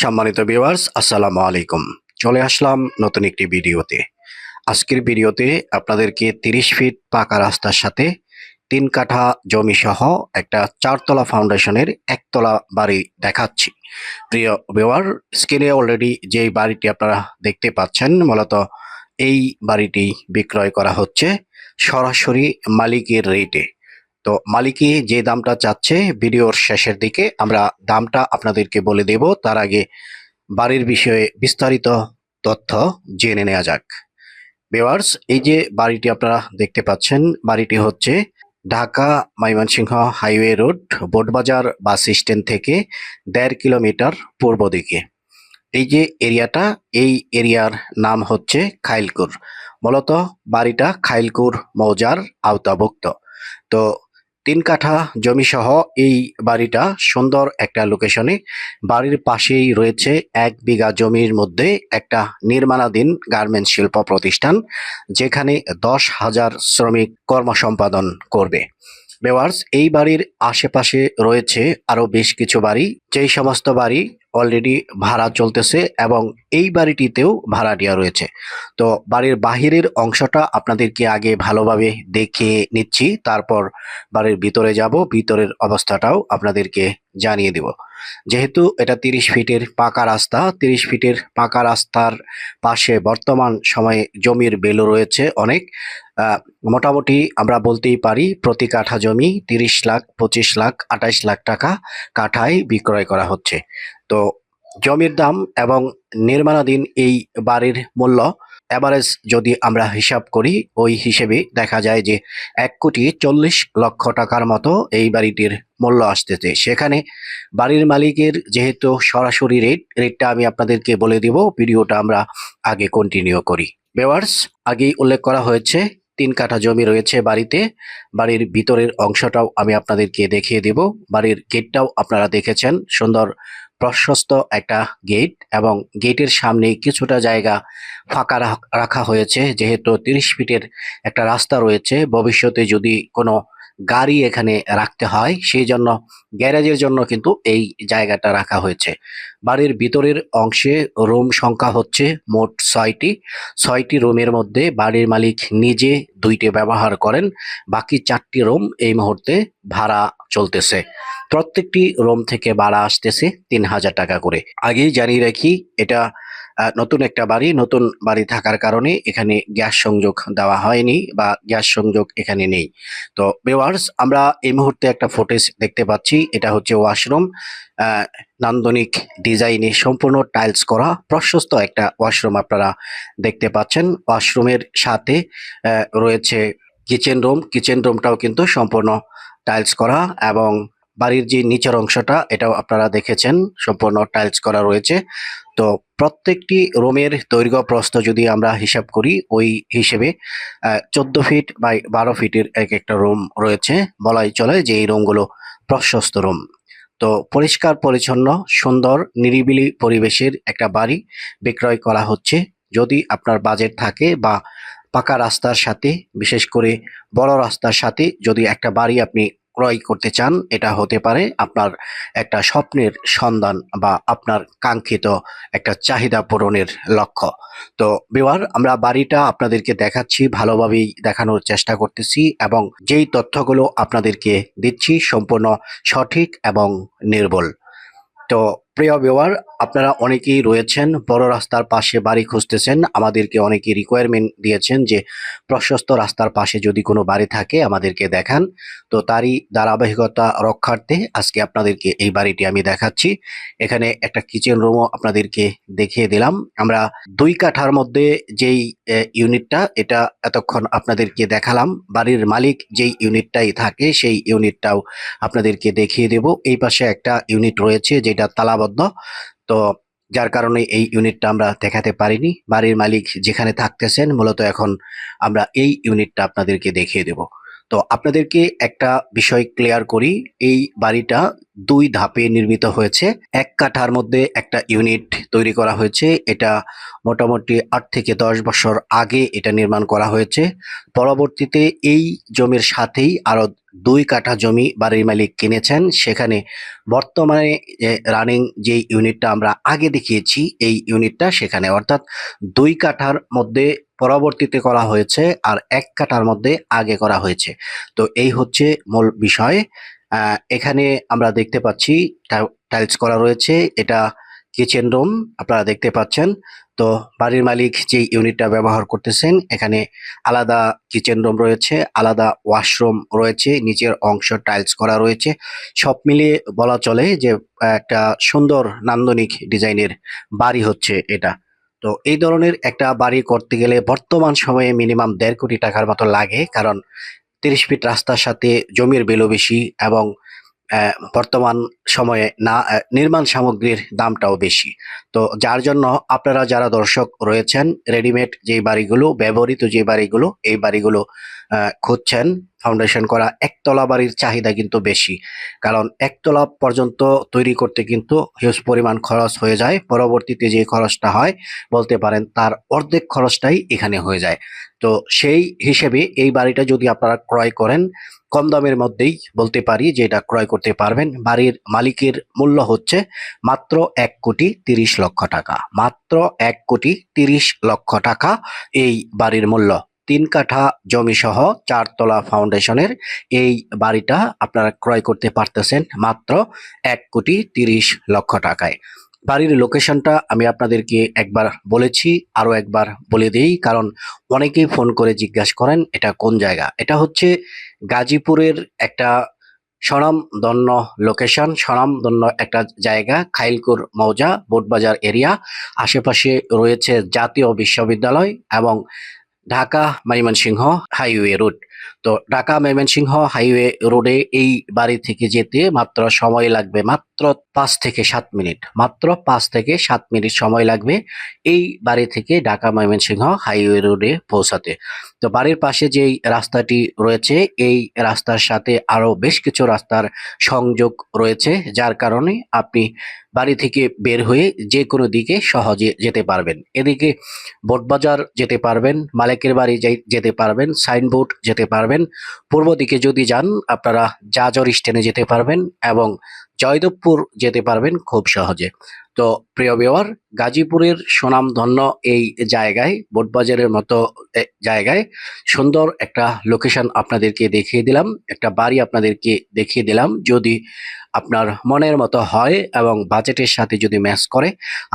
সম্মানিত ভিউয়ার্স, আসসালামু আলাইকুম। চলে আসলাম নতুন একটি ভিডিওতে। আজকের ভিডিওতে আপনাদেরকে 30 ফিট পাকা রাস্তার সাথে 3 কাঠা জমি সহ একটা 4 তলা ফাউন্ডেশনের একতলা বাড়ি দেখাচ্ছি। প্রিয় ভিউয়ার, স্ক্রিনে অলরেডি যেই বাড়িটি আপনারা দেখতে পাচ্ছেন, মূলত এই বাড়িটি বিক্রয় করা হচ্ছে সরাসরি মালিকের রেটে। তো মালিকই যে দামটা চাচ্ছে, ভিডিওর শেষের দিকে আমরা দামটা আপনাদেরকে বলে দেব। তার আগে বাড়ির বিষয়ে বিস্তারিত তথ্য জেনে নেওয়া যাক। ভিউয়ার্স, এই যে বাড়িটি আপনারা দেখতে পাচ্ছেন, বাড়িটি হচ্ছে Dhaka Mymensingh highway road, Botbazar bus stand থেকে 1.5 কিলোমিটার পূর্ব দিকে। এই যে এরিয়াটা, এই এরিয়ার নাম হচ্ছে খাইলকুর। মূলত বাড়িটা খাইলকুর মৌজার আওতাভুক্ত। তো 3 কাঠা জমি সহ এই বাড়িটা সুন্দর একটা লোকেশনে। বাড়ির পাশেই রয়েছে 1 বিঘা জমির মধ্যে একটা নির্মাণাধীন গার্মেন্টস শিল্প প্রতিষ্ঠান, যেখানে 10,000 শ্রমিক কর্মসম্পাদন করবে। ভিউয়ার্স, এই বাড়ির আশেপাশে রয়েছে আরো বেশ কিছু বাড়ি, যেই সমস্ত বাড়ি অলরেডি ভাড়া চলতেছে এবং এই বাড়িটিতেও ভাড়াটিয়া রয়েছে। তো বাড়ির বাহিরের অংশটা আপনাদেরকে আগে ভালোভাবে দেখে নিচ্ছি, তারপর বাড়ির ভিতরে যাব, ভিতরের অবস্থাটাও আপনাদেরকে জানিয়ে দেব। যেহেতু এটা 30 ফিটের পাকা রাস্তা, 30 ফিটের পাকা রাস্তার পাশে বর্তমান সময়ে জমির ভ্যালু রয়েছে অনেক। মোটামুটি আমরা বলতেই পারি প্রতি কাঠা জমি 30 লাখ, 25 লাখ, 28 লাখ টাকা কাঠায় বিক্রয় করা হচ্ছে। তো জমির দাম এবং নির্মাণাধীন এই বাড়ির মূল্য এভারেজ যদি আমরা হিসাব করি, ওই হিসেবে দেখা যায় যে 1,40,00,000 টাকার মতো এই বাড়িটির মূল্য আসতেছে। সেখানে বাড়ির মালিকের যেহেতু সরাসরি রেটটা আমি আপনাদেরকে বলে দিব, ভিডিওটা আমরা আগে কন্টিনিউ করি। ভিউয়ার্স, আগেই উল্লেখ করা হয়েছে 3 কাঠা জমি রয়েছে বাড়িতে। বাড়ির ভিতরের অংশটাও আমি আপনাদেরকে দেখিয়ে দেব। বাড়ির গেটটাও আপনারা দেখেছেন, সুন্দর প্রশস্ত একটা গেট, এবং গেটের সামনে কিছুটা জায়গা ফাঁকা রাখা হয়েছে। যেহেতু 30 ফিটের একটা রাস্তা রয়েছে, ভবিষ্যতে যদি কোনো গাড়ি এখানে রাখতে হয়, সেই জন্য গ্যারেজের জন্য কিন্তু এই জায়গাটা রাখা হয়েছে। বাড়ির ভিতরের অংশে রুম সংখ্যা হচ্ছে মোট 6টি। 6টি রুমের মধ্যে বাড়ির মালিক নিজে 2টি ব্যবহার করেন, বাকি 4টি রুম এই মুহূর্তে ভাড়া চলতেছে। প্রত্যেকটি রুম থেকে ভাড়া আসতেছে 3,000 টাকা করে। আগেই জানিয়ে রাখি, এটা নতুন একটা বাড়ি। নতুন বাড়ি থাকার কারণে এখানে গ্যাস সংযোগ দেওয়া হয়নি বা গ্যাস সংযোগ এখানে নেই। তো ভিউয়ার্স, আমরা এই মুহূর্তে একটা ফুটেজ দেখতে পাচ্ছি। এটা হচ্ছে ওয়াশরুম, নান্দনিক ডিজাইনে সম্পূর্ণ টাইলস করা প্রশস্ত একটা ওয়াশরুম আপনারা দেখতে পাচ্ছেন। ওয়াশরুমের সাথে রয়েছে কিচেন রুম। কিচেন রুমটাও কিন্তু সম্পূর্ণ টাইলস করা, এবং বাড়ির যে নিচের অংশটা এটাও আপনারা দেখেছেন, সম্পূর্ণ টাইলস করা রয়েছে। তো প্রত্যেকটি রুমের দৈর্ঘ্য প্রস্থ যদি আমরা হিসাব করি, ওই হিসেবে 14 ফিট বাই 12 ফিটের এক একটা রুম রয়েছে। বলাই চলে যে এই রুমগুলো প্রশস্ত রুম। তো পরিষ্কার পরিচ্ছন্ন সুন্দর নিরিবিলি পরিবেশের একটা বাড়ি বিক্রয় করা হচ্ছে। যদি আপনার বাজেট থাকে বা পাকা রাস্তার সাথে, বিশেষ করে বড় রাস্তার সাথে যদি একটা বাড়ি আপনি ক্রয় করতে চান, এটা হতে পারে আপনার একটা স্বপ্নের সন্ধান বা আপনার কাঙ্ক্ষিত একটা চাহিদা পূরণের লক্ষ্য। তো ভিউয়ার, আমরা বাড়িটা আপনাদেরকে দেখাচ্ছি, ভালোভাবেই দেখানোর চেষ্টা করতেছি, এবং যেই তথ্যগুলো আপনাদেরকে দিচ্ছি সম্পূর্ণ সঠিক এবং নির্ভুল। তো প্রিয় ভিউয়ার, আপনারা অনেকেই রয়েছেন বড় রাস্তার পাশে বাড়ি খুঁজতেছেন। আমাদেরকে অনেকেই রিকোয়ারমেন্ট দিয়েছেন যে প্রশস্ত রাস্তার পাশে যদি কোনো বাড়ি থাকে আমাদেরকে দেখান। তো তারই ধারাবাহিকতা রক্ষার্থে আজকে আপনাদেরকে এই বাড়িটি আমি দেখাচ্ছি। এখানে একটা কিচেন রুমও আপনাদেরকে দেখিয়ে দিলাম। আমরা 2 কাঠার মধ্যে যেই ইউনিটটা, এটা এতক্ষণ আপনাদেরকে দেখালাম। বাড়ির মালিক যেই ইউনিটটাই থাকে সেই ইউনিটটাও আপনাদেরকে দেখিয়ে দেব। এই পাশে একটা ইউনিট রয়েছে যেটা তালাবদ্ধ, তো যার কারণে এই ইউনিটটা আমরা দেখাতে পারিনি। বাড়ির মালিক যেখানে থাকতেছেন, মূলত এখন আমরা এই ইউনিটটা আপনাদেরকে দেখিয়ে দেব। তো আপনাদেরকে একটা বিষয় ক্লিয়ার করি, এই বাড়িটা ২ ধাপে নির্মিত হয়েছে। ১ কাঠার মধ্যে একটা ইউনিট তৈরি করা হয়েছে। এটা মোটামুটি ৮ থেকে ১০ বছর আগে এটা নির্মাণ করা হয়েছে। পরবর্তীতে এই জমির সাথেই আরো ২ কাঠা জমি বাড়ির মালিক কিনেছেন। সেখানে বর্তমানে রানিং যে ইউনিটটা আমরা আগে দেখিয়েছি, এই ইউনিটটা সেখানে, অর্থাৎ ২ কাঠার মধ্যে পরবর্তীতে করা হয়েছে আর ১ কাঠার মধ্যে আগে করা হয়েছে। তো এই হচ্ছে মূল বিষয়। এখানে আমরা দেখতে পাচ্ছি টাইলস করা রয়েছে। এটা কিচেন রুম আপনারা দেখতে পাচ্ছেন। তো বাড়ির মালিক যে ইউনিটটা ব্যবহার করতেছেন, এখানে আলাদা কিচেন রুম রয়েছে, আলাদা ওয়াশরুম রয়েছে, নিচের অংশ টাইলস করা রয়েছে। সব মিলিয়ে বলা চলে যে একটা সুন্দর নান্দনিক ডিজাইনের বাড়ি হচ্ছে এটা। তো এই ধরনের একটা বাড়ি করতে গেলে বর্তমান সময়ে মিনিমাম ১.৫ কোটি টাকার মতো লাগে, কারণ ৩০ ফিট রাস্তার সাথে জমির ভ্যালু বেশি এবং বর্তমান সময়ে নির্মাণ সামগ্রীর দামটাও বেশি। তো যার জন্য আপনারা যারা দর্শক রয়েছেন, রেডিমেড যে বাড়িগুলো, ব্যবহৃত যে বাড়িগুলো, এই বাড়িগুলো খুঁজছেন, ফাউন্ডেশন করা একতলা বাড়ির চাহিদা কিন্তু বেশি। কারণ একতলা পর্যন্ত তৈরি করতে কিন্তু হিউজ পরিমাণ খরচ হয়ে যায়। পরবর্তীতে যে খরচটা হয় বলতে পারেন তার অর্ধেক খরচটাই এখানে হয়ে যায়। তো সেই হিসেবে এই বাড়িটা যদি আপনারা ক্রয় করেন, কম দামের মধ্যেই বলতে পারি যে এটা ক্রয় করতে পারবেন। বাড়ির মালিকের মূল্য হচ্ছে মাত্র ১,৩০,০০,০০০ টাকা। মাত্র ১,৩০,০০,০০০ টাকা এই বাড়ির মূল্য। ৩ কাঠা জমি সহ ৪ তলা ফাউন্ডেশনের এই বাড়িটা আপনারা ক্রয় করতে পারতেছেন মাত্র ১,৩০,০০,০০০ টাকায়। বাড়ির লোকেশনটা আমি আপনাদেরকে একবার বলেছি, আরো একবার বলে দেই, কারণ অনেকেই ফোন করে জিজ্ঞাসা করেন এটা কোন জায়গা। এটা হচ্ছে গাজীপুরের একটা স্বনামধন্য লোকেশন, স্বনামধন্য একটা জায়গা, খাইলকুর মৌজা, বোটবাজার এরিয়া। আশেপাশে রয়েছে জাতীয় বিশ্ববিদ্যালয় এবং ঢাকা ময়মনসিংহ হাইওয়ে রুট। তো ঢাকা ময়মনসিংহ হাইওয়ে রোডে এই বাড়ি থেকে যেতে মাত্র সময় লাগবে মাত্র ৫ থেকে ৭ মিনিট। মাত্র ৫ থেকে ৭ মিনিট সময় লাগবে এই বাড়ি থেকে ঢাকা ময়মনসিংহ হাইওয়ে রোডে পৌঁছাতে। তো বাড়ির পাশে যেই রাস্তাটি রয়েছে, এই রাস্তার সাথে আরো বেশ কিছু রাস্তার সংযোগ রয়েছে, যার কারণে আপনি বাড়ি থেকে বের হয়ে যে কোনো দিকে সহজে যেতে পারবেন। এদিকে বোটবাজার যেতে পারবেন, মালিকের বাড়ি যেতে পারবেন, সাইনবোর্ড যেতে পারবেন। পূর্ব দিকে যদি যান আপনারা জাজর স্ট্যান্ডে যেতে পারবেন এবং জয়দেবপুর যেতে পারবেন খুব সহজে। তো প্রিয় ভিউয়ার, গাজীপুরের সুনামধন্য এই জায়গায়, বোটবাজারের মতো জায়গায় সুন্দর একটা লোকেশন আপনাদেরকে দেখিয়ে দিলাম, একটা বাড়ি আপনাদেরকে দেখিয়ে দিলাম। যদি আপনার মনের মতো হয় এবং বাজেটের সাথে যদি ম্যাচ করে,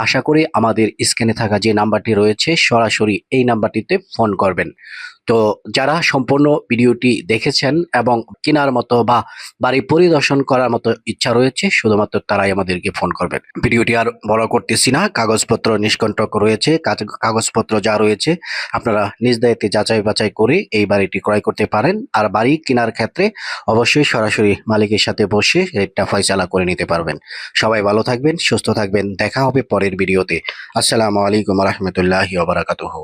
আশা করি আমাদের স্ক্রিনে থাকা যে নাম্বারটি রয়েছে সরাসরি এই নাম্বারটিতে ফোন করবেন। তো যারা সম্পূর্ণ ভিডিওটি দেখেছেন এবং কেনার মতো বা বাড়ি পরিদর্শন করার মতো ইচ্ছা রয়েছে, শুধুমাত্র তারাই আমাদেরকে ফোন করবেন। ভিডিওটি আর বড় করতেছি না, কাগজপত্র নিষ্কণ্টক রয়েছে, কাগজপত্র যা রয়েছে আপনারা নিজ দায়িত্বে যাচাই বাছাই করে এই বাড়িটি ক্রয় করতে পারেন। আর বাড়ি কেনার ক্ষেত্রে অবশ্যই সরাসরি মালিকের সাথে বসে রেটটা ফয়সালা করে নিতে পারবেন। সবাই ভালো থাকবেন, সুস্থ থাকবেন, দেখা হবে পরের ভিডিওতে। আসসালামু আলাইকুম রহমতুল্লাহি ওয়া বারাকাতুহু।